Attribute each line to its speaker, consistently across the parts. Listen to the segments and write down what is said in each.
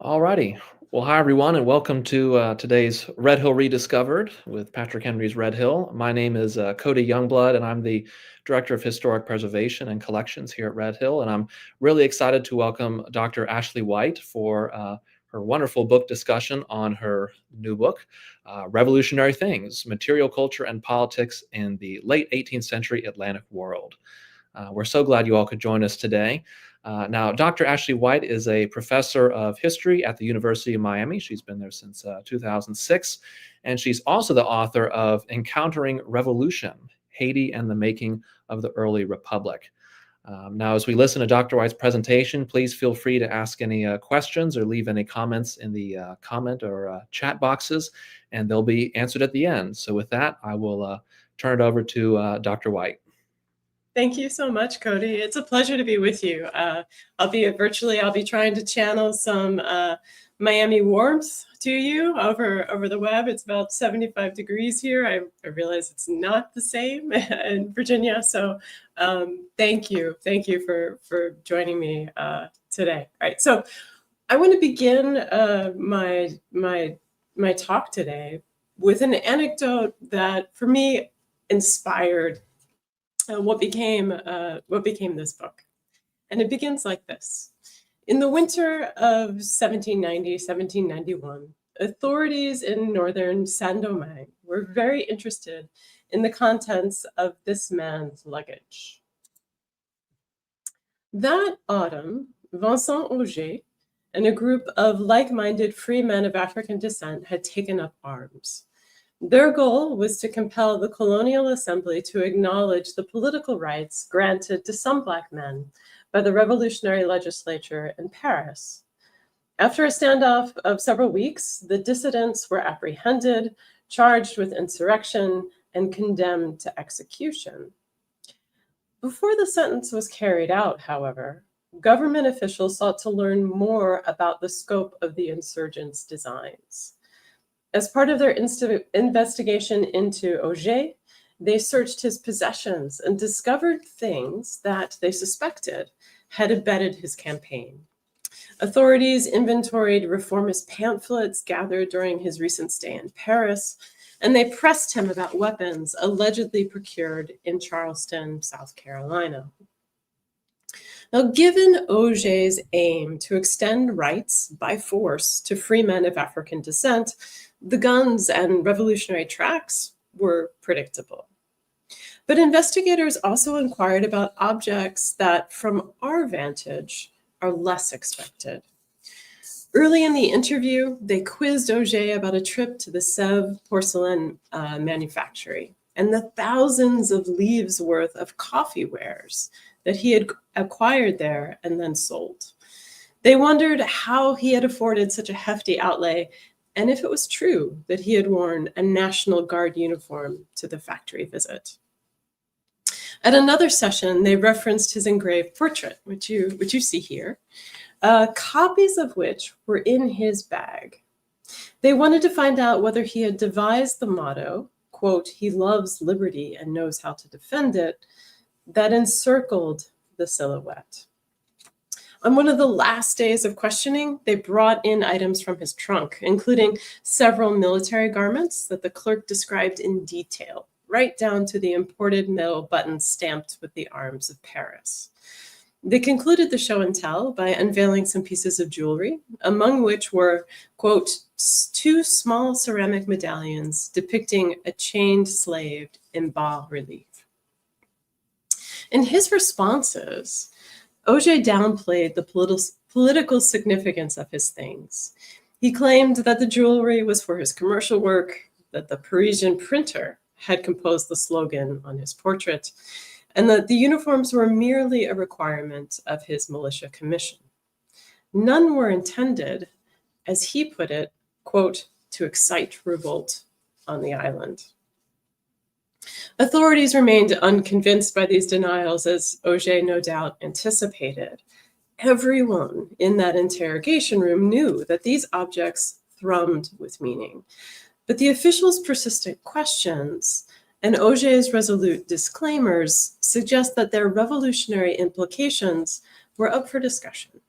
Speaker 1: Alrighty. Well, hi everyone, and welcome to today's Red Hill Rediscovered with Patrick Henry's Red Hill. My name is Cody Youngblood, and I'm the Director of Historic Preservation and Collections here at Red Hill. And I'm really excited to welcome Dr. Ashli White for her wonderful book discussion on her new book, Revolutionary Things: Material Culture and Politics in the Late 18th Century Atlantic World. We're so glad you all could join us today. Now, Dr. Ashli White is a professor of history at the University of Miami. She's been there since 2006, and she's also the author of Encountering Revolution: Haiti and the Making of the Early Republic. Now, as we listen to Dr. White's presentation, please feel free to ask any questions or leave any comments in the comment or chat boxes, and they'll be answered at the end. So with that, I will turn it over to Dr. White.
Speaker 2: Thank you so much, Cody. It's a pleasure to be with you. I'll be trying to channel some Miami warmth to you over the web. It's about 75 degrees here. I realize it's not the same in Virginia. So thank you for joining me today. All right, so I want to begin my talk today with an anecdote that, for me, inspired what became this book. And it begins like this. In the winter of 1790-1791, authorities in northern Saint-Domingue were very interested in the contents of this man's luggage. That autumn, Vincent Auger and a group of like-minded free men of African descent had taken up arms. Their goal was to compel the colonial assembly to acknowledge the political rights granted to some Black men by the revolutionary legislature in Paris. After a standoff of several weeks, the dissidents were apprehended, charged with insurrection, and condemned to execution. Before the sentence was carried out, however, government officials sought to learn more about the scope of the insurgents' designs. As part of their investigation into Auger, they searched his possessions and discovered things that they suspected had abetted his campaign. Authorities inventoried reformist pamphlets gathered during his recent stay in Paris, and they pressed him about weapons allegedly procured in Charleston, South Carolina. Now, given Auger's aim to extend rights by force to free men of African descent, the guns and revolutionary tracts were predictable. But investigators also inquired about objects that, from our vantage, are less expected. Early in the interview, they quizzed Auger about a trip to the Sèvres porcelain manufactory and the thousands of livres worth of coffee wares that he had acquired there and then sold. They wondered how he had afforded such a hefty outlay, and if it was true that he had worn a National Guard uniform to the factory visit. At another session, they referenced his engraved portrait, which you see here, copies of which were in his bag. They wanted to find out whether he had devised the motto, quote, "He loves liberty and knows how to defend it," that encircled the silhouette. On one of the last days of questioning, they brought in items from his trunk, including several military garments that the clerk described in detail, right down to the imported metal buttons stamped with the arms of Paris. They concluded the show and tell by unveiling some pieces of jewelry, among which were, quote, "2 small ceramic medallions depicting a chained slave in bas relief." In his responses, Auger downplayed the political significance of his things. He claimed that the jewelry was for his commercial work, that the Parisian printer had composed the slogan on his portrait, and that the uniforms were merely a requirement of his militia commission. None were intended, as he put it, quote, "to excite revolt on the island." Authorities remained unconvinced by these denials, as Auger no doubt anticipated. Everyone in that interrogation room knew that these objects thrummed with meaning. But the officials' persistent questions and Auger's resolute disclaimers suggest that their revolutionary implications were up for discussion.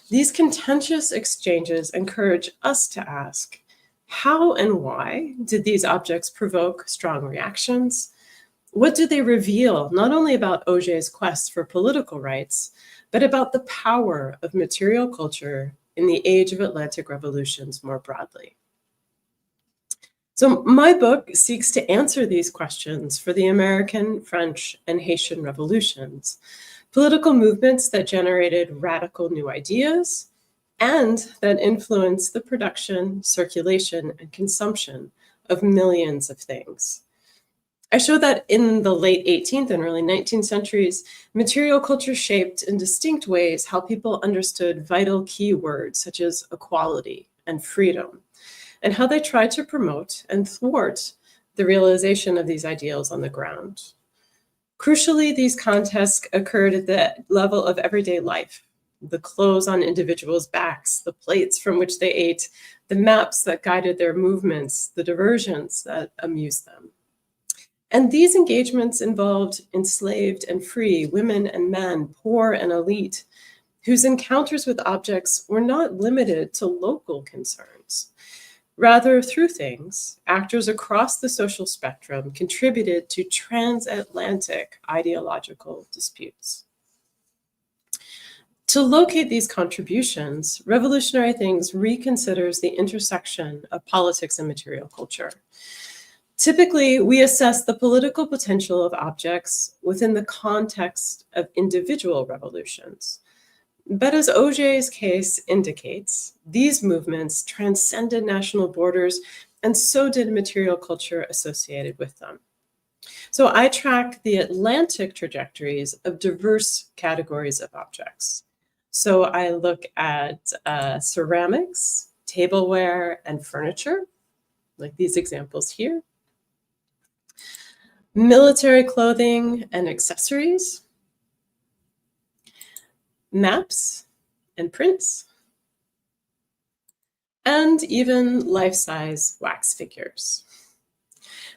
Speaker 2: These contentious exchanges encourage us to ask, how and why did these objects provoke strong reactions? What do they reveal, not only about Auger's quest for political rights, but about the power of material culture in the age of Atlantic revolutions more broadly? So my book seeks to answer these questions for the American, French, and Haitian revolutions, political movements that generated radical new ideas and that influenced the production, circulation, and consumption of millions of things. I show that in the late 18th and early 19th centuries, material culture shaped in distinct ways how people understood vital key words such as equality and freedom, and how they tried to promote and thwart the realization of these ideals on the ground. Crucially, these contests occurred at the level of everyday life: the clothes on individuals' backs, the plates from which they ate, the maps that guided their movements, the diversions that amused them. And these engagements involved enslaved and free women and men, poor and elite, whose encounters with objects were not limited to local concerns. Rather, through things, actors across the social spectrum contributed to transatlantic ideological disputes. To locate these contributions, Revolutionary Things reconsiders the intersection of politics and material culture. Typically, we assess the political potential of objects within the context of individual revolutions. But as Auger's case indicates, these movements transcended national borders, and so did material culture associated with them. So I track the Atlantic trajectories of diverse categories of objects. So I look at ceramics, tableware, and furniture, like these examples here, military clothing and accessories, maps and prints, and even life-size wax figures.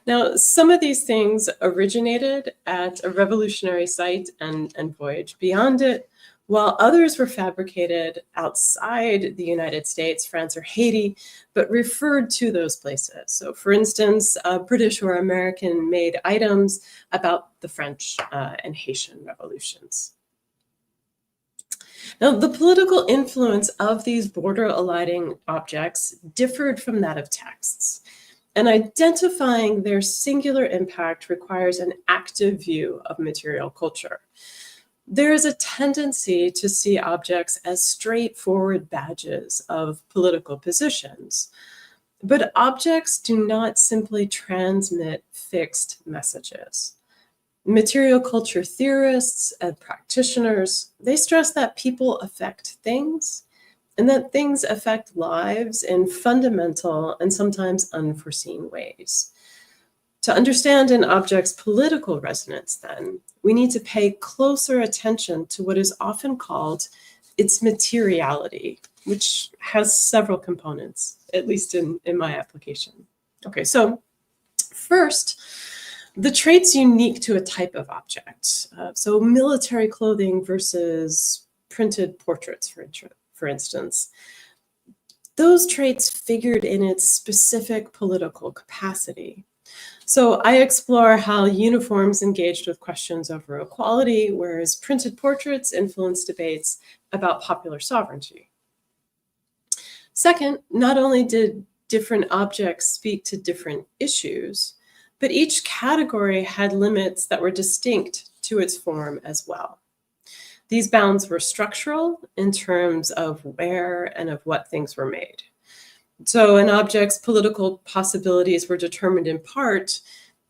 Speaker 2: Now, some of these things originated at a revolutionary site and voyaged beyond it, while others were fabricated outside the United States, France, or Haiti, but referred to those places. So for instance, British or American-made items about the French and Haitian revolutions. Now, the political influence of these border-eliding objects differed from that of texts, and identifying their singular impact requires an active view of material culture. There is a tendency to see objects as straightforward badges of political positions, but objects do not simply transmit fixed messages. Material culture theorists and practitioners, they stress that people affect things and that things affect lives in fundamental and sometimes unforeseen ways. To understand an object's political resonance, then, we need to pay closer attention to what is often called its materiality, which has several components, at least in my application. Okay, so first, the traits unique to a type of object. So military clothing versus printed portraits, for instance. Those traits figured in its specific political capacity. So I explore how uniforms engaged with questions over equality, whereas printed portraits influenced debates about popular sovereignty. Second, not only did different objects speak to different issues, but each category had limits that were distinct to its form as well. These bounds were structural in terms of where and of what things were made. So an object's political possibilities were determined in part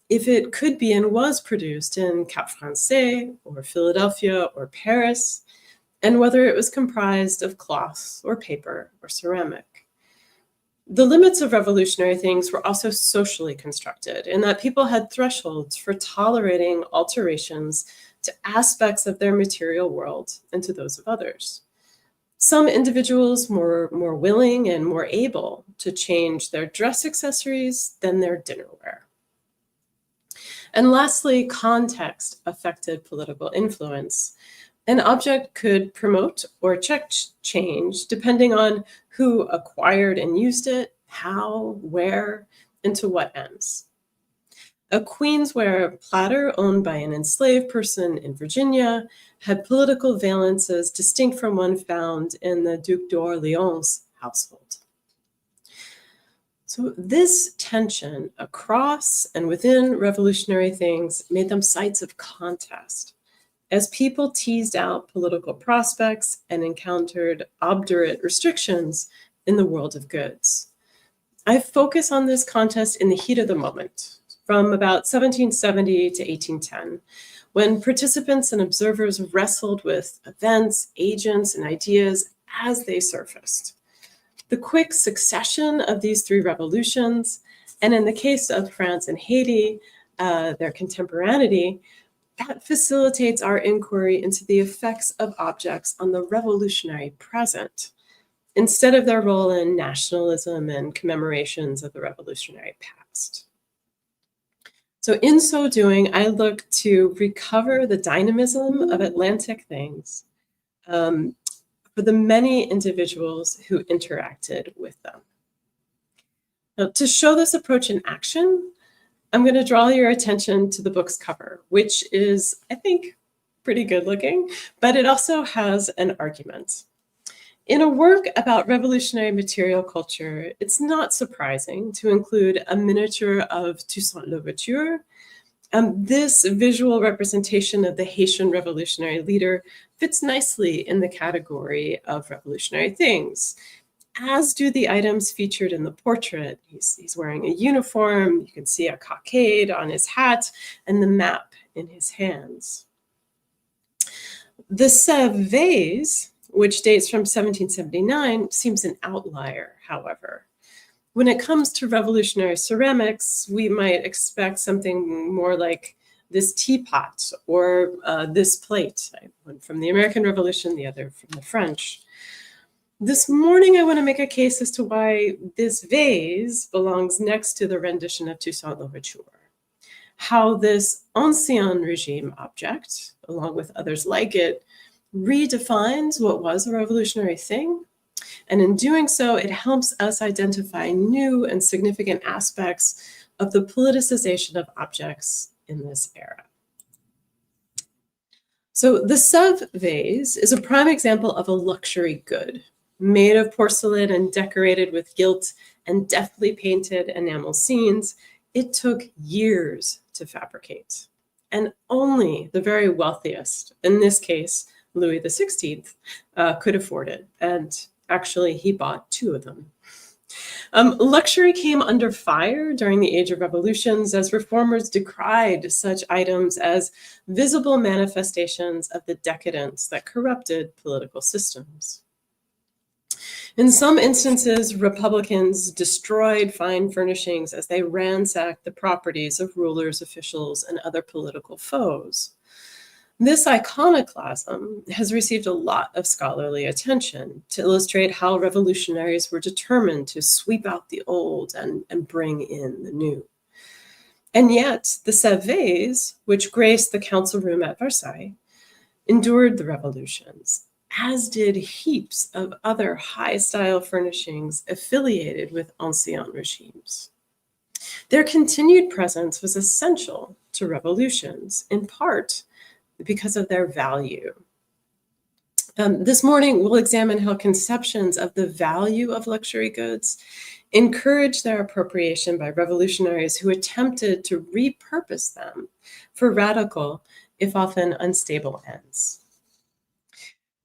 Speaker 2: if it could be and was produced in Cap Français or Philadelphia or Paris, and whether it was comprised of cloth or paper or ceramic. The limits of revolutionary things were also socially constructed in that people had thresholds for tolerating alterations to aspects of their material world and to those of others. Some individuals were more willing and more able to change their dress accessories than their dinnerware. And lastly, context affected political influence. An object could promote or check change depending on who acquired and used it, how, where, and to what ends. A queensware platter owned by an enslaved person in Virginia had political valences distinct from one found in the Duc d'Orléans household. So this tension across and within revolutionary things made them sites of contest as people teased out political prospects and encountered obdurate restrictions in the world of goods. I focus on this contest in the heat of the moment, from about 1770 to 1810, when participants and observers wrestled with events, agents, and ideas as they surfaced. The quick succession of these three revolutions, and in the case of France and Haiti, their contemporaneity, that facilitates our inquiry into the effects of objects on the revolutionary present, instead of their role in nationalism and commemorations of the revolutionary past. So in so doing, I look to recover the dynamism of Atlantic things for the many individuals who interacted with them. Now, to show this approach in action, I'm going to draw your attention to the book's cover, which is, I think, pretty good looking, but it also has an argument. In a work about revolutionary material culture, it's not surprising to include a miniature of Toussaint Louverture. This visual representation of the Haitian revolutionary leader fits nicely in the category of revolutionary things, as do the items featured in the portrait. He's wearing a uniform, you can see a cockade on his hat, and the map in his hands. The Sèvres vase, which dates from 1779, seems an outlier, however. When it comes to revolutionary ceramics, we might expect something more like this teapot or this plate, one from the American Revolution, the other from the French. This morning, I want to make a case as to why this vase belongs next to the rendition of Toussaint Louverture. How this Ancien Regime object, along with others like it, redefines what was a revolutionary thing. And in doing so, it helps us identify new and significant aspects of the politicization of objects in this era. So the Sèvres vase is a prime example of a luxury good, made of porcelain and decorated with gilt and deftly painted enamel scenes. It took years to fabricate, and only the very wealthiest, in this case, Louis XVI, could afford it. And actually, he bought two of them. Luxury came under fire during the Age of Revolutions as reformers decried such items as visible manifestations of the decadence that corrupted political systems. In some instances, Republicans destroyed fine furnishings as they ransacked the properties of rulers, officials, and other political foes. This iconoclasm has received a lot of scholarly attention to illustrate how revolutionaries were determined to sweep out the old and bring in the new. And yet, the Sèvres vase, which graced the council room at Versailles, endured the revolutions, as did heaps of other high-style furnishings affiliated with ancien regimes. Their continued presence was essential to revolutions, in part because of their value. This morning, we'll examine how conceptions of the value of luxury goods encouraged their appropriation by revolutionaries who attempted to repurpose them for radical, if often unstable ends.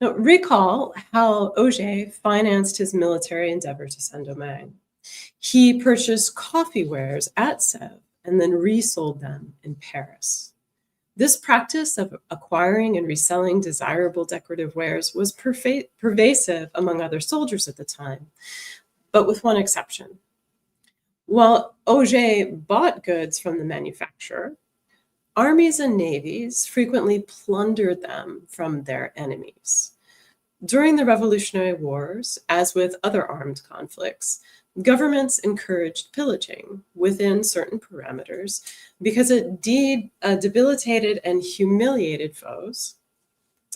Speaker 2: Now, recall how Auger financed his military endeavor to Saint-Domingue. He purchased coffee wares at Sèvres and then resold them in Paris. This practice of acquiring and reselling desirable decorative wares was pervasive among other soldiers at the time, but with one exception. While Auger bought goods from the manufacturer, armies and navies frequently plundered them from their enemies. During the Revolutionary Wars, as with other armed conflicts, governments encouraged pillaging within certain parameters because it debilitated and humiliated foes,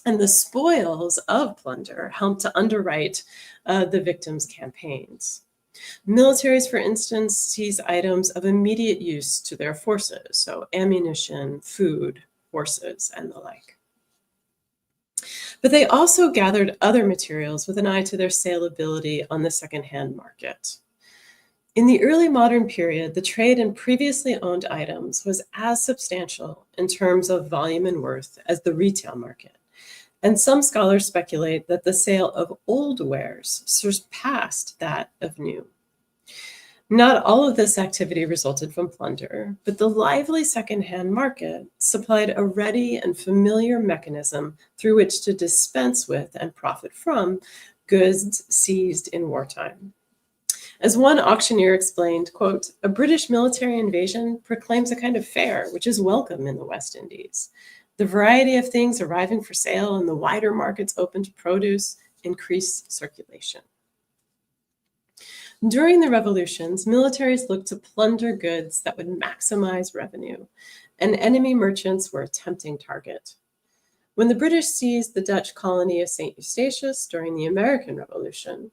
Speaker 2: And the spoils of plunder helped to underwrite the victims' campaigns. Militaries, for instance, seize items of immediate use to their forces, so ammunition, food, horses, and the like. But they also gathered other materials with an eye to their saleability on the secondhand market. In the early modern period, the trade in previously owned items was as substantial in terms of volume and worth as the retail market. And some scholars speculate that the sale of old wares surpassed that of new. Not all of this activity resulted from plunder, but the lively secondhand market supplied a ready and familiar mechanism through which to dispense with and profit from goods seized in wartime. As one auctioneer explained, quote, "A British military invasion proclaims a kind of fair which is welcome in the West Indies. The variety of things arriving for sale and the wider markets open to produce increase circulation." During the revolutions, militaries looked to plunder goods that would maximize revenue, and enemy merchants were a tempting target. When the British seized the Dutch colony of St. Eustatius during the American Revolution,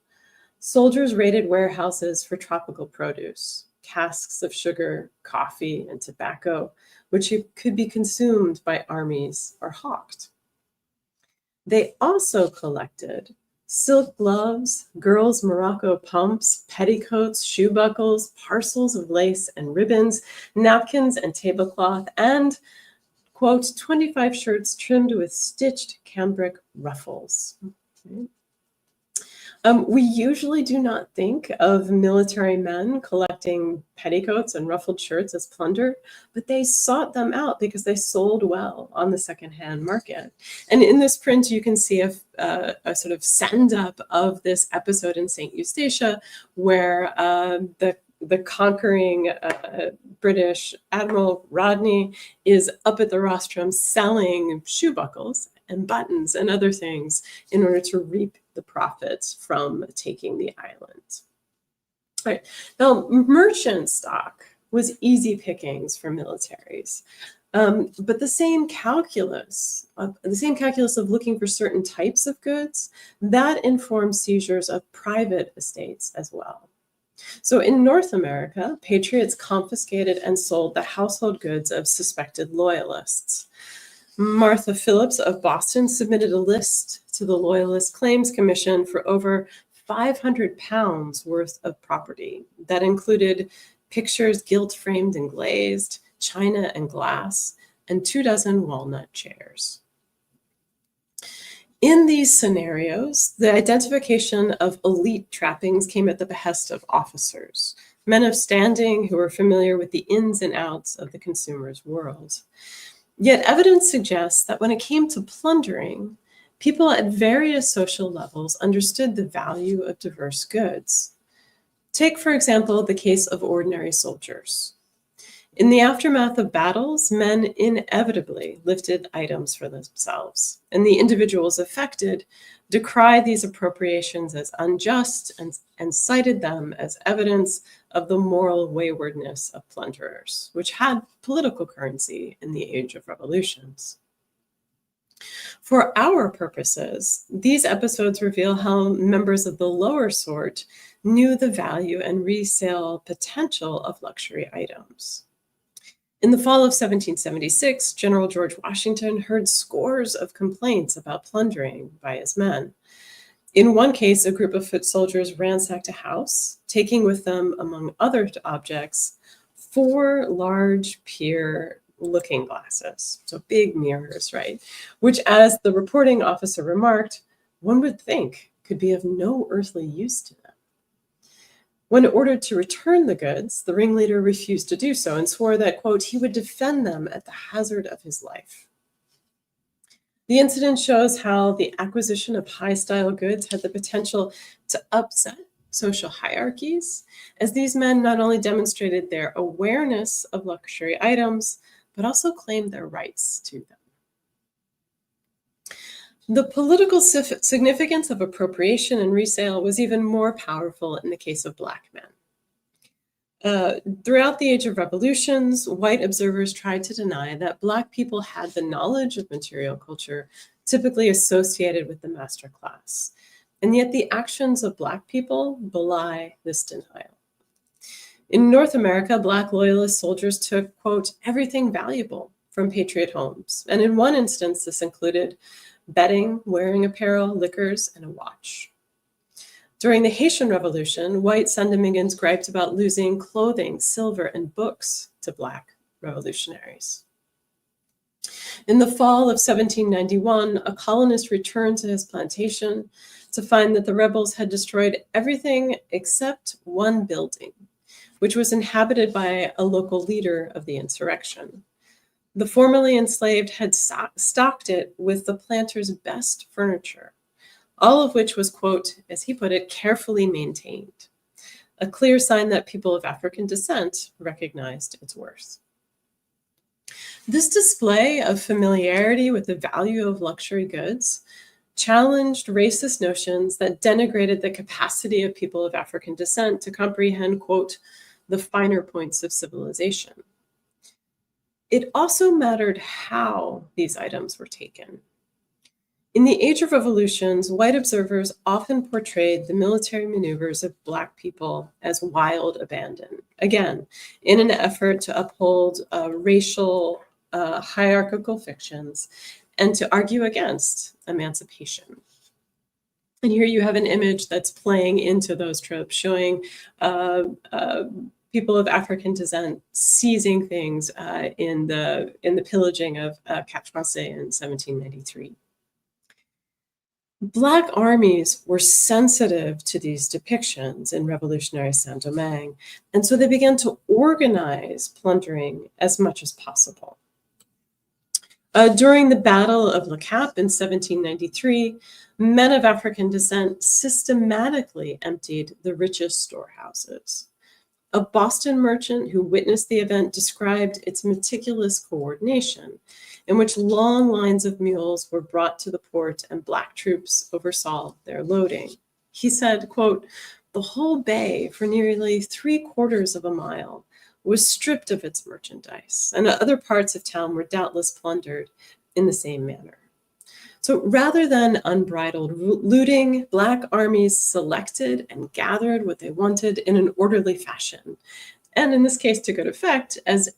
Speaker 2: soldiers raided warehouses for tropical produce, casks of sugar, coffee, and tobacco, which could be consumed by armies or hawked. They also collected silk gloves, girls' Morocco pumps, petticoats, shoe buckles, parcels of lace and ribbons, napkins and tablecloth, and, quote, 25 shirts trimmed with stitched cambric ruffles. Okay. We usually do not think of military men collecting petticoats and ruffled shirts as plunder, but they sought them out because they sold well on the secondhand market. And in this print, you can see a sort of send-up of this episode in St. Eustatia, where the conquering British Admiral Rodney is up at the rostrum selling shoe buckles and buttons and other things in order to reap the profits from taking the island. All right. Now, merchant stock was easy pickings for militaries, but the same calculus of looking for certain types of goods, that informed seizures of private estates as well. So in North America, patriots confiscated and sold the household goods of suspected loyalists. Martha Phillips of Boston submitted a list to the Loyalist Claims Commission for over 500 pounds worth of property. That included pictures gilt-framed and glazed, china and glass, and 24 walnut chairs. In these scenarios, the identification of elite trappings came at the behest of officers, men of standing who were familiar with the ins and outs of the consumer's world. Yet evidence suggests that when it came to plundering, people at various social levels understood the value of diverse goods. Take, for example, the case of ordinary soldiers. In the aftermath of battles, men inevitably lifted items for themselves, and the individuals affected decried these appropriations as unjust and cited them as evidence of the moral waywardness of plunderers, which had political currency in the age of revolutions. For our purposes, these episodes reveal how members of the lower sort knew the value and resale potential of luxury items. In the fall of 1776, General George Washington heard scores of complaints about plundering by his men. In one case, a group of foot soldiers ransacked a house, taking with them, among other objects, 4 large pier looking glasses, so big mirrors, right? Which, as the reporting officer remarked, one would think could be of no earthly use to them. When ordered to return the goods, the ringleader refused to do so and swore that, quote, he would defend them at the hazard of his life. The incident shows how the acquisition of high-style goods had the potential to upset social hierarchies, as these men not only demonstrated their awareness of luxury items, but also claimed their rights to them. The political significance of appropriation and resale was even more powerful in the case of Black men. Throughout the Age of Revolutions, white observers tried to deny that Black people had the knowledge of material culture typically associated with the master class. And yet the actions of Black people belie this denial. In North America, Black loyalist soldiers took, quote, everything valuable from patriot homes. And in one instance, this included bedding, wearing apparel, liquors, and a watch. During the Haitian Revolution, white Saint-Dominguans griped about losing clothing, silver, and books to Black revolutionaries. In the fall of 1791, a colonist returned to his plantation to find that the rebels had destroyed everything except one building, which was inhabited by a local leader of the insurrection. The formerly enslaved had stocked it with the planter's best furniture, all of which was, quote, as he put it, carefully maintained, a clear sign that people of African descent recognized its worth. This display of familiarity with the value of luxury goods challenged racist notions that denigrated the capacity of people of African descent to comprehend, quote, the finer points of civilization. It also mattered how these items were taken. In the Age of Revolutions, white observers often portrayed the military maneuvers of Black people as wild abandon, again, in an effort to uphold racial hierarchical fictions and to argue against emancipation. And here you have an image that's playing into those tropes, showing people of African descent seizing things in the pillaging of Cap Français in 1793. Black armies were sensitive to these depictions in revolutionary Saint-Domingue, and so they began to organize plundering as much as possible. During the Battle of Le Cap in 1793, men of African descent systematically emptied the richest storehouses. A Boston merchant who witnessed the event described its meticulous coordination, in which long lines of mules were brought to the port and Black troops oversaw their loading. He said, quote, the whole bay for nearly 3/4 of a mile was stripped of its merchandise, and other parts of town were doubtless plundered in the same manner. So rather than unbridled looting, Black armies selected and gathered what they wanted in an orderly fashion. And in this case, to good effect, as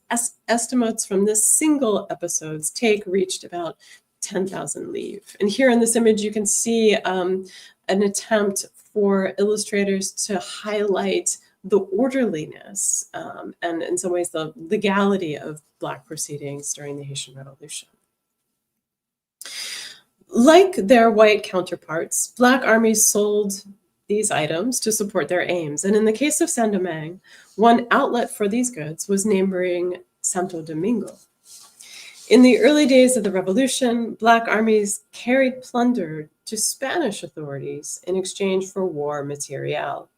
Speaker 2: estimates from this single episode's take reached about 10,000 livres. And here in this image, you can see an attempt for illustrators to highlight the orderliness and in some ways the legality of Black proceedings during the Haitian Revolution. Like their white counterparts, Black armies sold these items to support their aims. And in the case of Saint-Domingue, one outlet for these goods was neighboring Santo Domingo. In the early days of the revolution, Black armies carried plunder to Spanish authorities in exchange for war materiel.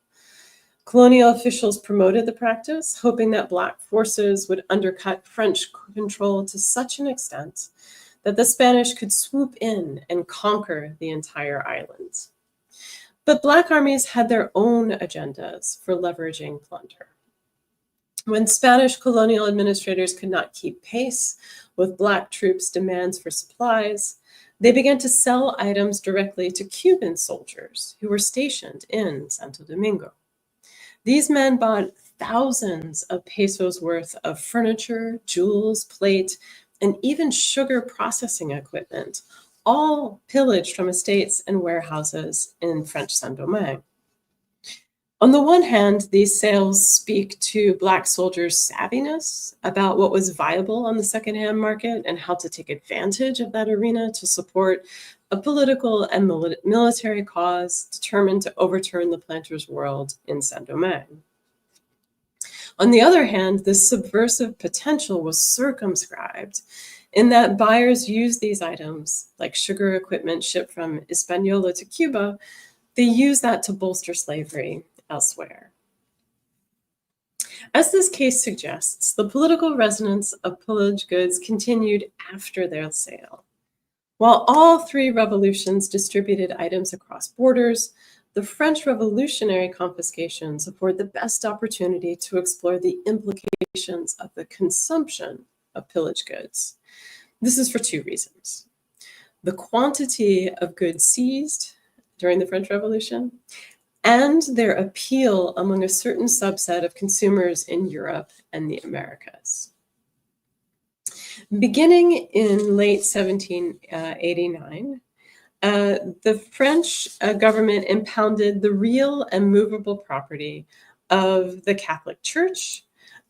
Speaker 2: Colonial officials promoted the practice, hoping that Black forces would undercut French control to such an extent that the Spanish could swoop in and conquer the entire island. But Black armies had their own agendas for leveraging plunder. When Spanish colonial administrators could not keep pace with Black troops' demands for supplies, they began to sell items directly to Cuban soldiers who were stationed in Santo Domingo. These men bought thousands of pesos worth of furniture, jewels, plate, and even sugar processing equipment, all pillaged from estates and warehouses in French Saint-Domingue. On the one hand, these sales speak to Black soldiers' savviness about what was viable on the secondhand market and how to take advantage of that arena to support a political and military cause determined to overturn the planters' world in Saint-Domingue. On the other hand, this subversive potential was circumscribed in that buyers used these items, like sugar equipment shipped from Hispaniola to Cuba, they used that to bolster slavery elsewhere. As this case suggests, the political resonance of pillaged goods continued after their sale. While all three revolutions distributed items across borders, the French Revolutionary confiscations afford the best opportunity to explore the implications of the consumption of pillaged goods. This is for two reasons. the quantity of goods seized during the French Revolution, and their appeal among a certain subset of consumers in Europe and the Americas. Beginning in late 1789, the French government impounded the real and movable property of the Catholic Church.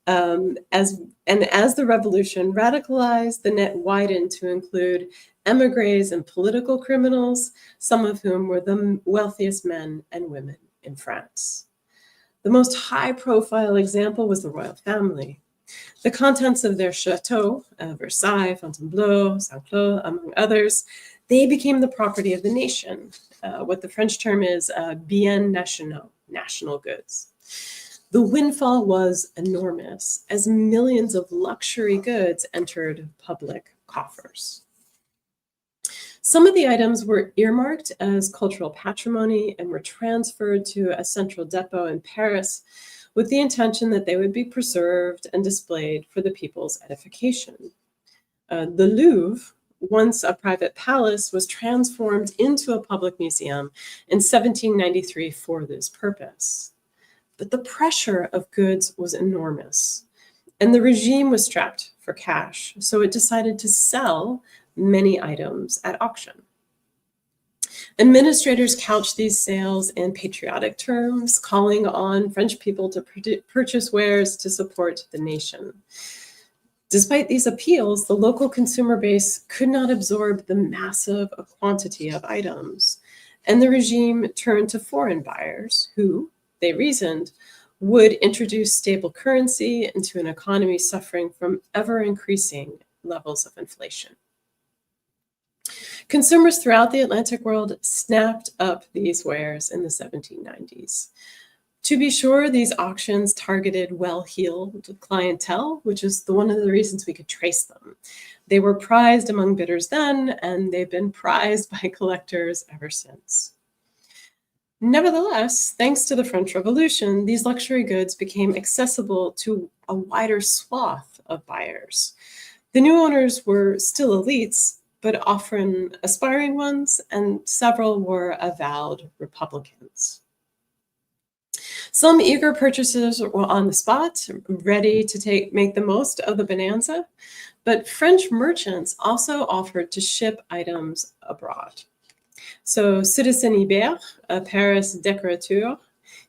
Speaker 2: As the revolution radicalized, the net widened to include émigrés and political criminals, some of whom were the wealthiest men and women in France. The most high-profile example was the royal family. The contents of their chateau, Versailles, Fontainebleau, Saint-Cloud, among others, they became the property of the nation, what the French term is biens nationaux, national goods. The windfall was enormous, as millions of luxury goods entered public coffers. Some of the items were earmarked as cultural patrimony and were transferred to a central depot in Paris with the intention that they would be preserved and displayed for the people's edification. The Louvre, once a private palace, was transformed into a public museum in 1793 for this purpose. But the pressure of goods was enormous, and the regime was strapped for cash, so it decided to sell many items at auction. Administrators couched these sales in patriotic terms, calling on French people to purchase wares to support the nation. Despite these appeals, the local consumer base could not absorb the massive quantity of items, and the regime turned to foreign buyers who, they reasoned, would introduce stable currency into an economy suffering from ever-increasing levels of inflation. Consumers throughout the Atlantic world snapped up these wares in the 1790s. To be sure, these auctions targeted well-heeled clientele, which is one of the reasons we could trace them. They were prized among bidders then, and they've been prized by collectors ever since. Nevertheless, thanks to the French Revolution, these luxury goods became accessible to a wider swath of buyers. The new owners were still elites, but often aspiring ones, and several were avowed Republicans. Some eager purchasers were on the spot, ready to make the most of the bonanza, but French merchants also offered to ship items abroad. So Citizen Ibert, a Paris décorateur,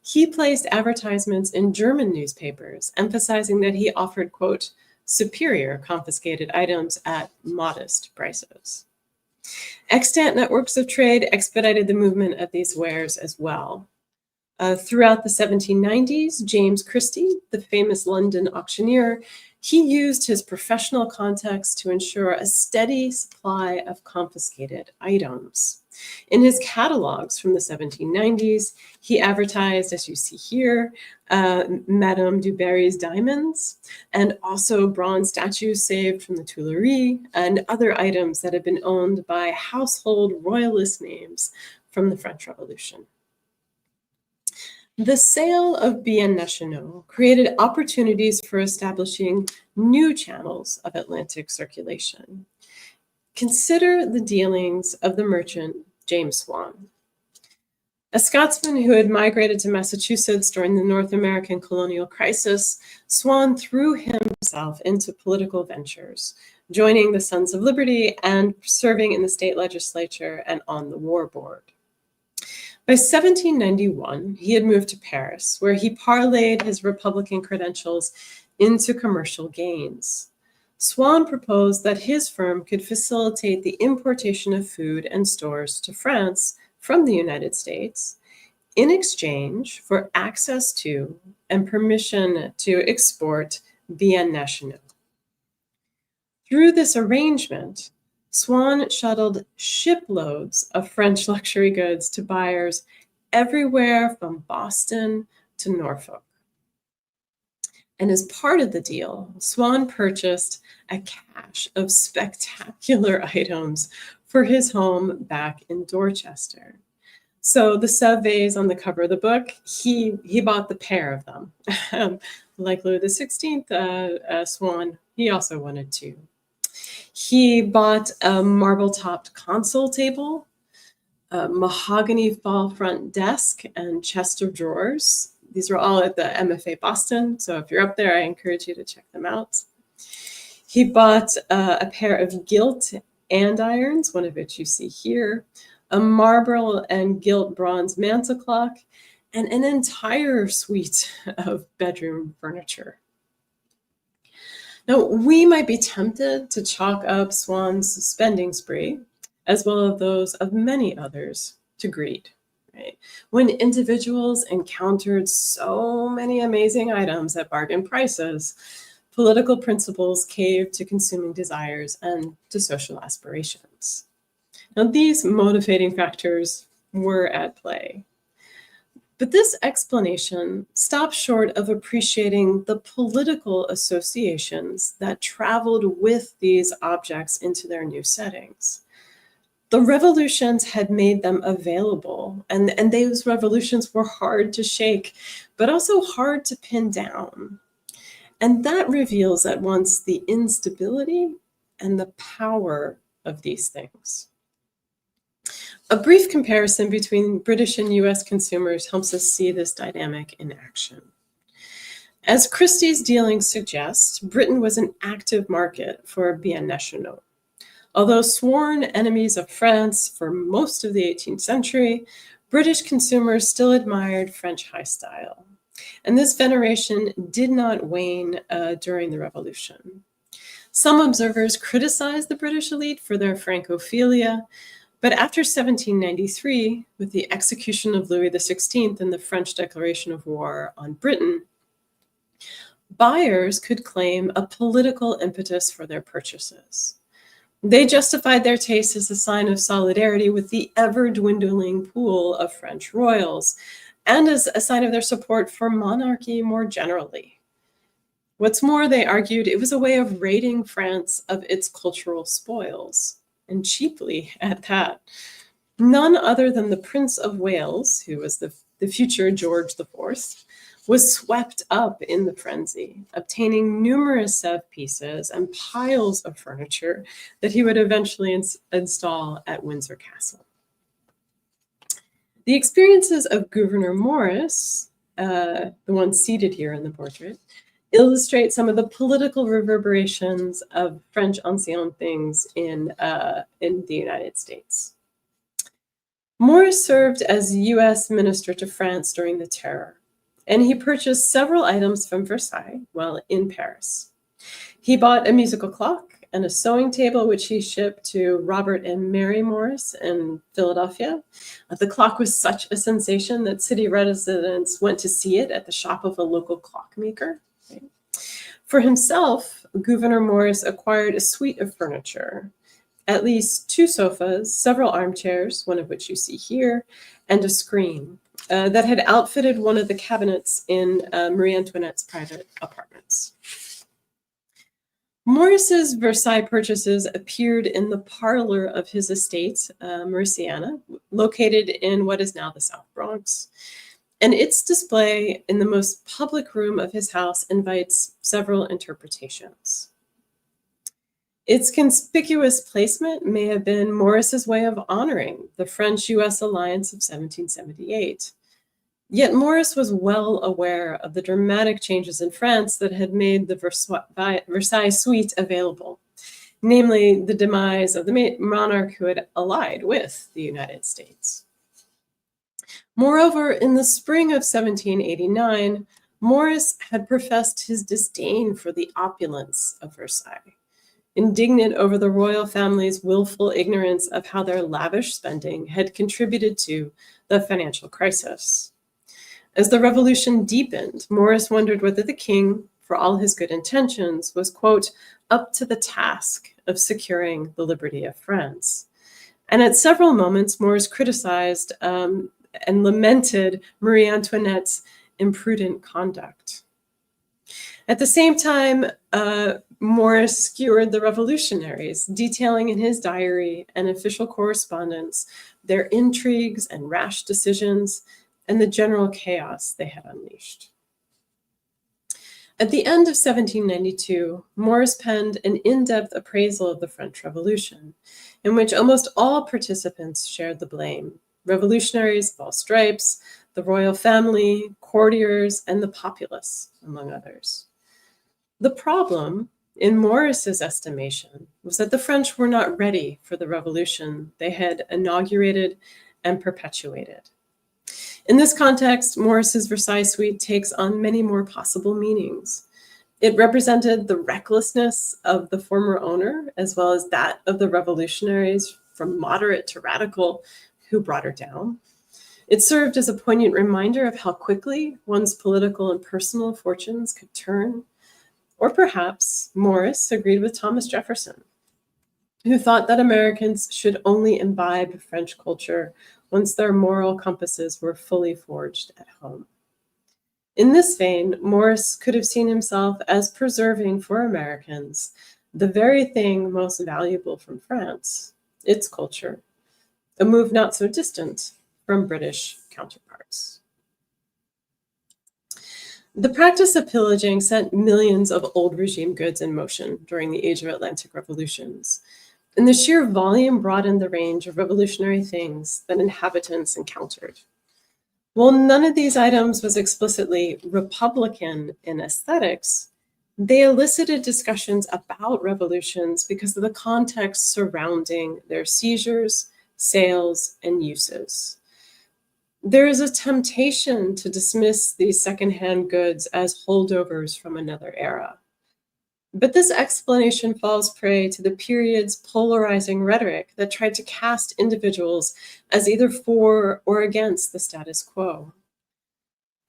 Speaker 2: he placed advertisements in German newspapers, emphasizing that he offered, quote, superior confiscated items at modest prices. Extant networks of trade expedited the movement of these wares as well. Throughout the 1790s, James Christie, the famous London auctioneer, he used his professional contacts to ensure a steady supply of confiscated items. In his catalogs from the 1790s, he advertised, as you see here, Madame du Barry's diamonds, and also bronze statues saved from the Tuileries, and other items that had been owned by household royalist names from the French Revolution. The sale of biens nationaux created opportunities for establishing new channels of Atlantic circulation. Consider the dealings of the merchant James Swan. A Scotsman who had migrated to Massachusetts during the North American colonial crisis, Swan threw himself into political ventures, joining the Sons of Liberty and serving in the state legislature and on the war board. By 1791, he had moved to Paris, where he parlayed his Republican credentials into commercial gains. Swan proposed that his firm could facilitate the importation of food and stores to France from the United States in exchange for access to and permission to export biens nationaux. Through this arrangement, Swan shuttled shiploads of French luxury goods to buyers everywhere from Boston to Norfolk. And as part of the deal, Swan purchased a cache of spectacular items for his home back in Dorchester. So the Sauvays on the cover of the book, he bought the pair of them. Like Louis XVI, Swan, he also wanted two. He bought a marble-topped console table, a mahogany fall front desk, and chest of drawers. These were all at the MFA Boston, so if you're up there, I encourage you to check them out. He bought a pair of gilt andirons, one of which you see here, a marble and gilt bronze mantel clock, and an entire suite of bedroom furniture. Now, we might be tempted to chalk up Swann's spending spree, as well as those of many others, to greed. Right? When individuals encountered so many amazing items at bargain prices, political principles caved to consuming desires and to social aspirations. Now, these motivating factors were at play. But this explanation stops short of appreciating the political associations that traveled with these objects into their new settings. The revolutions had made them available, and those revolutions were hard to shake, but also hard to pin down. And that reveals at once the instability and the power of these things. A brief comparison between British and US consumers helps us see this dynamic in action. As Christie's dealings suggest, Britain was an active market for biens nationaux. Although sworn enemies of France for most of the 18th century, British consumers still admired French high style. And this veneration did not wane during the Revolution. Some observers criticized the British elite for their Francophilia, but after 1793, with the execution of Louis XVI and the French declaration of war on Britain, buyers could claim a political impetus for their purchases. They justified their taste as a sign of solidarity with the ever-dwindling pool of French royals, and as a sign of their support for monarchy more generally. What's more, they argued it was a way of ridding France of its cultural spoils, and cheaply at that. None other than the Prince of Wales, who was the future George IV, was swept up in the frenzy, obtaining numerous set pieces and piles of furniture that he would eventually install at Windsor Castle. The experiences of Gouverneur Morris, the one seated here in the portrait, illustrate some of the political reverberations of French ancien things in the United States. Morris served as U.S. Minister to France during the Terror, and he purchased several items from Versailles while in Paris. He bought a musical clock and a sewing table, which he shipped to Robert and Mary Morris in Philadelphia. The clock was such a sensation that city residents went to see it at the shop of a local clockmaker. For himself, Gouverneur Morris acquired a suite of furniture, at least 2 sofas, several armchairs, one of which you see here, and a screen that had outfitted one of the cabinets in Marie Antoinette's private apartments. Morris's Versailles purchases appeared in the parlor of his estate, Mauriciana, located in what is now the South Bronx. And its display in the most public room of his house invites several interpretations. Its conspicuous placement may have been Morris's way of honoring the French-US alliance of 1778. Yet Morris was well aware of the dramatic changes in France that had made the Versailles suite available, namely the demise of the monarch who had allied with the United States. Moreover, in the spring of 1789, Morris had professed his disdain for the opulence of Versailles, indignant over the royal family's willful ignorance of how their lavish spending had contributed to the financial crisis. As the revolution deepened, Morris wondered whether the king, for all his good intentions, was, quote, up to the task of securing the liberty of France. And at several moments, Morris criticized and lamented Marie Antoinette's imprudent conduct. At the same time, Morris skewered the revolutionaries, detailing in his diary and official correspondence their intrigues and rash decisions and the general chaos they had unleashed. At the end of 1792, Morris penned an in-depth appraisal of the French Revolution, in which almost all participants shared the blame: revolutionaries of all stripes, the royal family, courtiers, and the populace, among others. The problem, in Morris's estimation, was that the French were not ready for the revolution they had inaugurated and perpetuated. In this context, Morris's Versailles Suite takes on many more possible meanings. It represented the recklessness of the former owner, as well as that of the revolutionaries, from moderate to radical, who brought her down. It served as a poignant reminder of how quickly one's political and personal fortunes could turn. Or perhaps Morris agreed with Thomas Jefferson, who thought that Americans should only imbibe French culture once their moral compasses were fully forged at home. In this vein, Morris could have seen himself as preserving for Americans the very thing most valuable from France, its culture, a move not so distant from British counterparts. The practice of pillaging set millions of old regime goods in motion during the Age of Atlantic Revolutions, and the sheer volume broadened the range of revolutionary things that inhabitants encountered. While none of these items was explicitly Republican in aesthetics, they elicited discussions about revolutions because of the context surrounding their seizures, sales, and uses. There is a temptation to dismiss these secondhand goods as holdovers from another era. But this explanation falls prey to the period's polarizing rhetoric that tried to cast individuals as either for or against the status quo.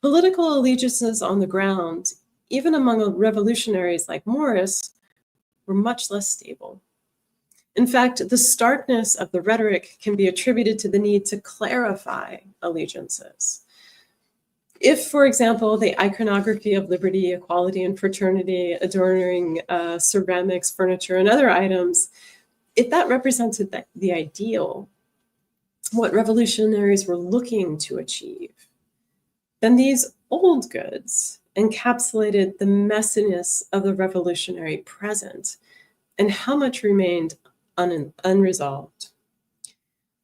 Speaker 2: Political allegiances on the ground, even among revolutionaries like Morris, were much less stable. In fact, the starkness of the rhetoric can be attributed to the need to clarify allegiances. If, for example, the iconography of liberty, equality, and fraternity adorning ceramics, furniture, and other items, if that represented the ideal, what revolutionaries were looking to achieve, then these old goods encapsulated the messiness of the revolutionary present and how much remained unresolved.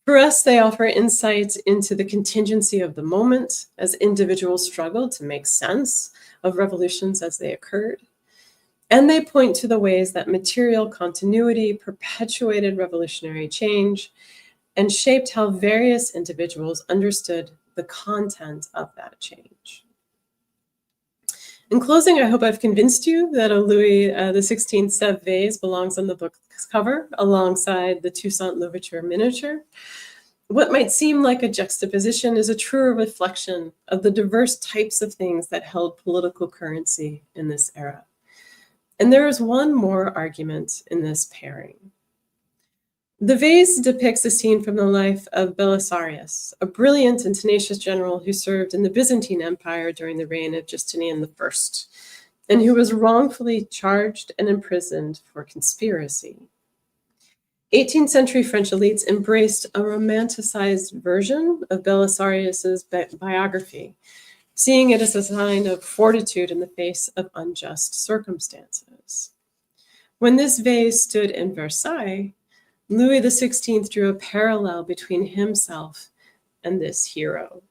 Speaker 2: For us, they offer insights into the contingency of the moment as individuals struggled to make sense of revolutions as they occurred. And they point to the ways that material continuity perpetuated revolutionary change and shaped how various individuals understood the content of that change. In closing, I hope I've convinced you that a Louis XVI Sèvres vase belongs on the book's cover alongside the Toussaint Louverture miniature. What might seem like a juxtaposition is a truer reflection of the diverse types of things that held political currency in this era. And there is one more argument in this pairing. The vase depicts a scene from the life of Belisarius, a brilliant and tenacious general who served in the Byzantine Empire during the reign of Justinian I, and who was wrongfully charged and imprisoned for conspiracy. 18th-century French elites embraced a romanticized version of Belisarius's biography, seeing it as a sign of fortitude in the face of unjust circumstances. When this vase stood in Versailles, Louis XVI drew a parallel between himself and this hero.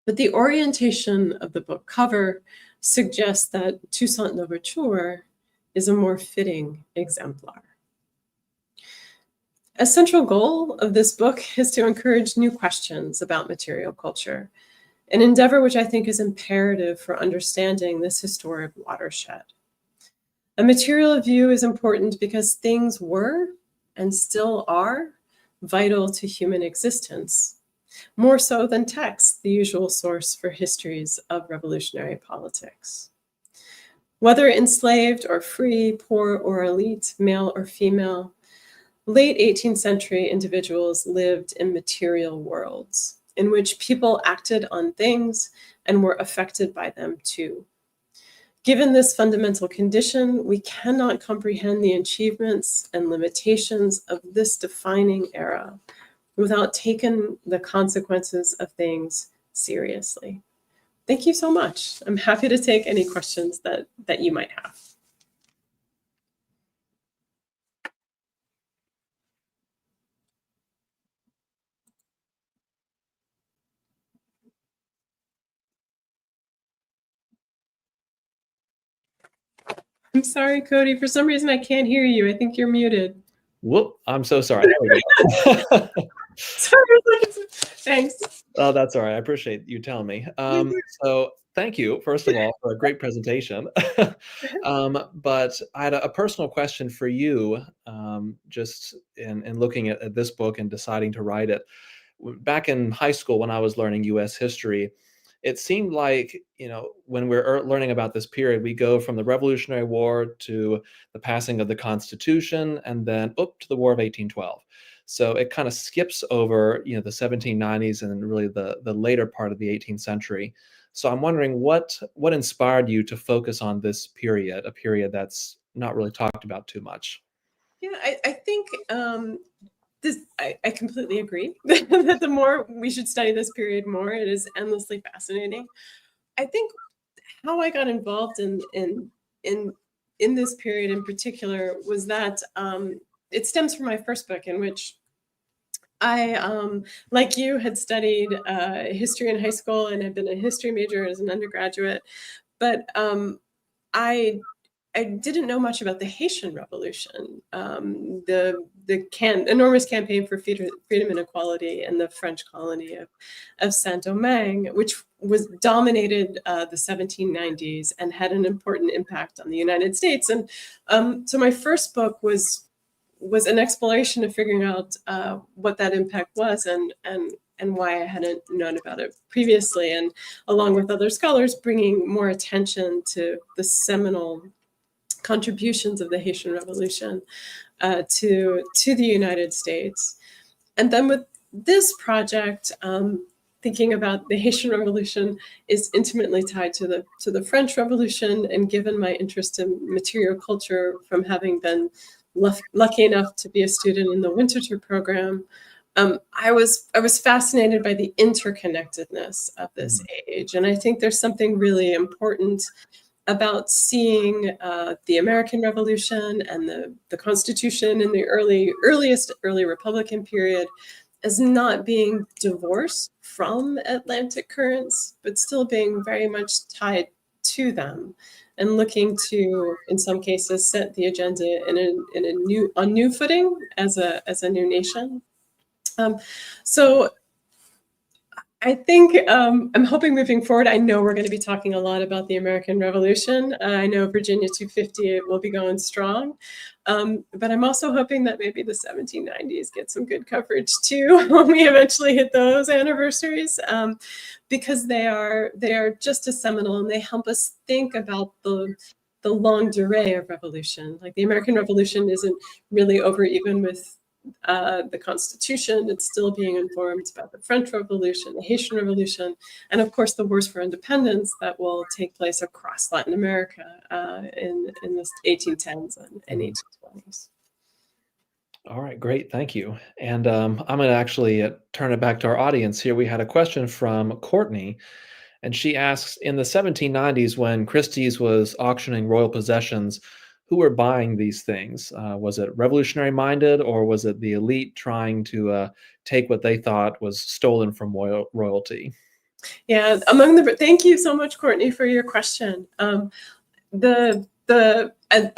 Speaker 2: But the orientation of the book cover suggests that Toussaint Louverture is a more fitting exemplar. A central goal of this book is to encourage new questions about material culture, an endeavor which I think is imperative for understanding this historic watershed. A material view is important because things were, and still are, vital to human existence, more so than text, the usual source for histories of revolutionary politics. Whether enslaved or free, poor or elite, male or female, late 18th century individuals lived in material worlds in which people acted on things and were affected by them too. Given this fundamental condition, we cannot comprehend the achievements and limitations of this defining era without taking the consequences of things seriously. Thank you so much. I'm happy to take any questions that you might have. I'm sorry, Cody. For some reason, I can't hear you. I think you're muted.
Speaker 1: Whoop, I'm so sorry. There we go.
Speaker 2: Sorry. Thanks.
Speaker 1: Oh, that's all right. I appreciate you telling me. So thank you, first of all, for a great presentation. But I had a personal question for you, just in looking at this book and deciding to write it. Back in high school, when I was learning U.S. history, it seemed like, when we're learning about this period, we go from the Revolutionary War to the passing of the Constitution and then up to the War of 1812. So it kind of skips over, the 1790s and really the later part of the 18th century. So I'm wondering what inspired you to focus on this period, a period that's not really talked about too much.
Speaker 2: Yeah, I think I completely agree that the more we should study this period more, it is endlessly fascinating. I think how I got involved in this period in particular was that it stems from my first book, in which I, like you, had studied history in high school and had been a history major as an undergraduate, but I didn't know much about the Haitian Revolution, the enormous campaign for freedom and equality in the French colony of Saint-Domingue, which dominated the 1790s and had an important impact on the United States. And so my first book was an exploration of figuring out what that impact was and why I hadn't known about it previously, and along with other scholars, bringing more attention to the seminal contributions of the Haitian Revolution to the United States. And then with this project, thinking about the Haitian Revolution is intimately tied to the French Revolution, and given my interest in material culture from having been lucky enough to be a student in the Winterthur program, I was fascinated by the interconnectedness of this age. And I think there's something really important about seeing the American Revolution and the Constitution in the early Republican period as not being divorced from Atlantic currents, but still being very much tied to them, and looking to, in some cases, set the agenda on new footing as a new nation. So I think I'm hoping moving forward, I know we're going to be talking a lot about the American Revolution. I know Virginia 250 will be going strong. But I'm also hoping that maybe the 1790s get some good coverage too when we eventually hit those anniversaries, because they are just as seminal, and they help us think about the longue durée of revolution. Like the American Revolution isn't really over even with the Constitution. It's still being informed about the French Revolution, the Haitian Revolution, and of course the wars for independence that will take place across Latin America in the 1810s and 1820s.
Speaker 1: All right, great, thank you. And I'm going to actually turn it back to our audience here. We had a question from Courtney, and she asks, in the 1790s, when Christie's was auctioning royal possessions, who were buying these things? Was it revolutionary minded, or was it the elite trying to take what they thought was stolen from royalty?
Speaker 2: Yeah, thank you so much, Courtney, for your question. I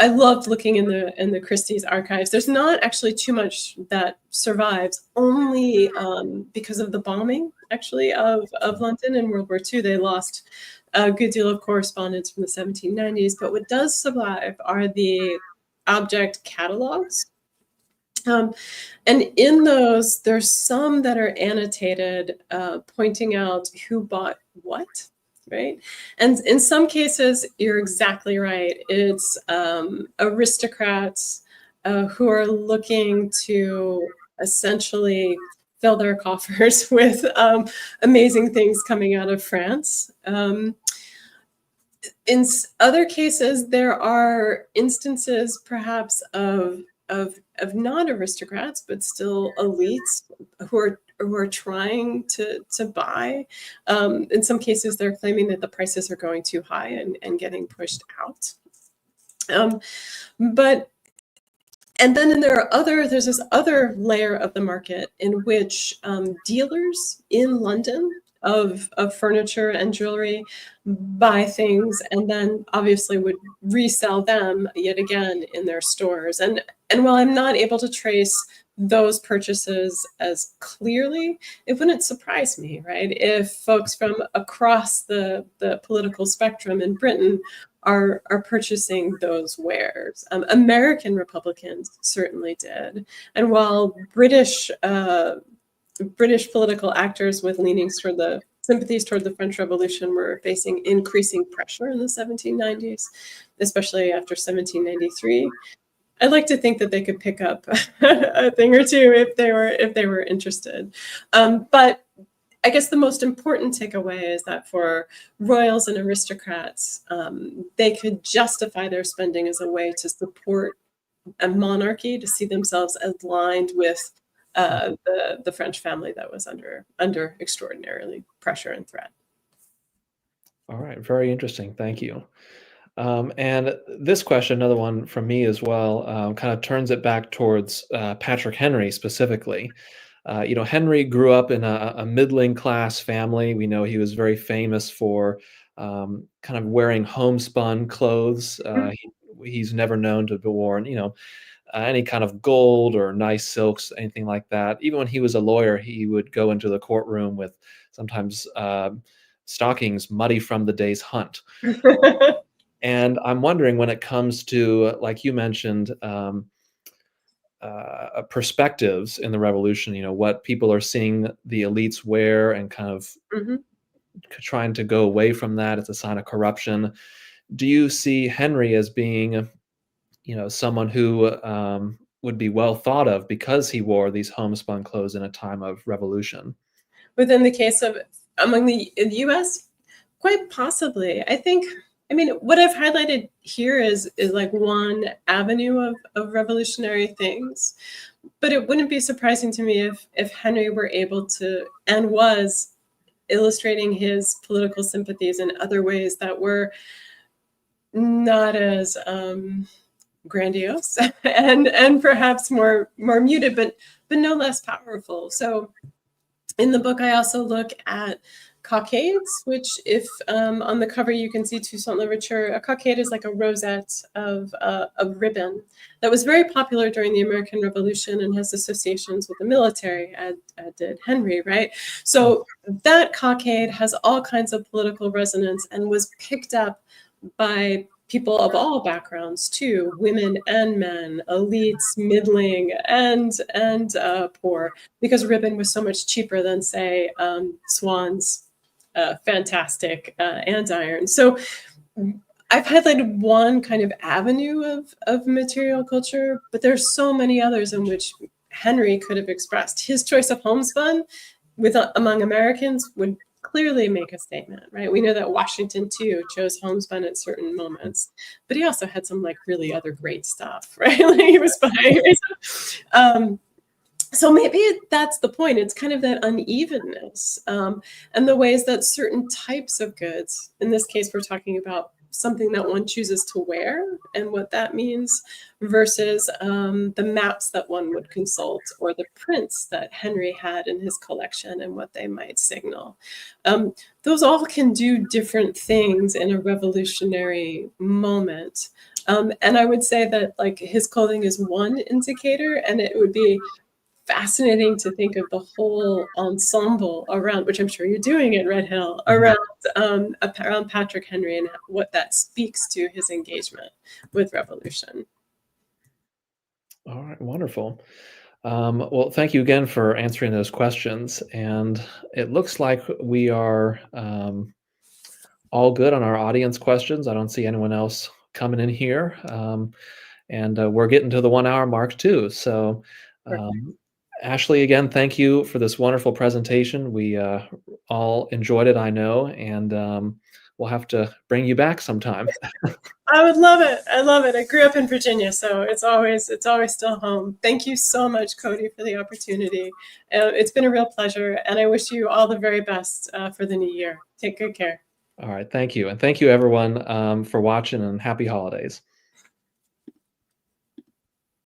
Speaker 2: loved looking in the Christie's archives. There's not actually too much that survives, only because of the bombing, actually, of London in World War II. They lost a good deal of correspondence from the 1790s, but what does survive are the object catalogs. And in those, there's some that are annotated, pointing out who bought what, right? And in some cases, you're exactly right. It's aristocrats who are looking to essentially fill their coffers with amazing things coming out of France. In other cases, there are instances perhaps of of non-aristocrats, but still elites who are trying to buy. In some cases, they're claiming that the prices are going too high and getting pushed out. But and then there's this other layer of the market in which dealers in London of furniture and jewelry buy things and then obviously would resell them yet again in their stores. And while I'm not able to trace those purchases as clearly, it wouldn't surprise me, right, if folks from across the political spectrum in Britain are purchasing those wares. American Republicans certainly did. And while British political actors with leanings toward the sympathies toward the French Revolution were facing increasing pressure in the 1790s, especially after 1793, I'd like to think that they could pick up a thing or two if they were interested. But I guess the most important takeaway is that for royals and aristocrats, they could justify their spending as a way to support a monarchy, to see themselves aligned with the French family that was under extraordinarily pressure and threat.
Speaker 1: All right, very interesting. Thank you. And this question, another one from me as well, kind of turns it back towards Patrick Henry specifically. Henry grew up in a middling class family. We know he was very famous for kind of wearing homespun clothes. He's never known to have worn, any kind of gold or nice silks, anything like that. Even when he was a lawyer, he would go into the courtroom with sometimes stockings muddy from the day's hunt. And I'm wondering when it comes to, like you mentioned, perspectives in the revolution, what people are seeing the elites wear and kind of trying to go away from that. It's a sign of corruption. Do you see Henry as being, someone who would be well thought of because he wore these homespun clothes in a time of revolution?
Speaker 2: Within the case of among the U.S., quite possibly. I mean, what I've highlighted here is like one avenue of revolutionary things, but it wouldn't be surprising to me if Henry were able to and was illustrating his political sympathies in other ways that were not as grandiose and perhaps more muted, but no less powerful. So in the book, I also look at cockades, which if on the cover you can see Toussaint Louverture, a cockade is like a rosette of ribbon that was very popular during the American Revolution and has associations with the military, as did Henry, right? So that cockade has all kinds of political resonance and was picked up by people of all backgrounds too, women and men, elites, middling, and poor, because ribbon was so much cheaper than, say, Swan's fantastic andiron. So I've highlighted one kind of avenue of material culture, but there's so many others in which Henry could have expressed. His choice of homespun among Americans would clearly make a statement, right? We know that Washington too chose homespun at certain moments, but he also had some like really other great stuff, right? Like he was buying. So maybe that's the point. It's kind of that unevenness and the ways that certain types of goods, in this case, we're talking about something that one chooses to wear and what that means versus the maps that one would consult or the prints that Henry had in his collection and what they might signal. Those all can do different things in a revolutionary moment. And I would say that like his clothing is one indicator, and it would be fascinating to think of the whole ensemble around, which I'm sure you're doing at Red Hill, around Patrick Henry and what that speaks to his engagement with revolution.
Speaker 1: All right, wonderful. Well, thank you again for answering those questions. And it looks like we are all good on our audience questions. I don't see anyone else coming in here. And we're getting to the 1 hour mark too. So Ashli, again, thank you for this wonderful presentation. We all enjoyed it, I know, and we'll have to bring you back sometime.
Speaker 2: I would love it. I love it. I grew up in Virginia, so it's always still home. Thank you so much, Cody, for the opportunity. It's been a real pleasure, and I wish you all the very best for the new year. Take good care.
Speaker 1: All right, thank you. And thank you everyone for watching, and happy holidays.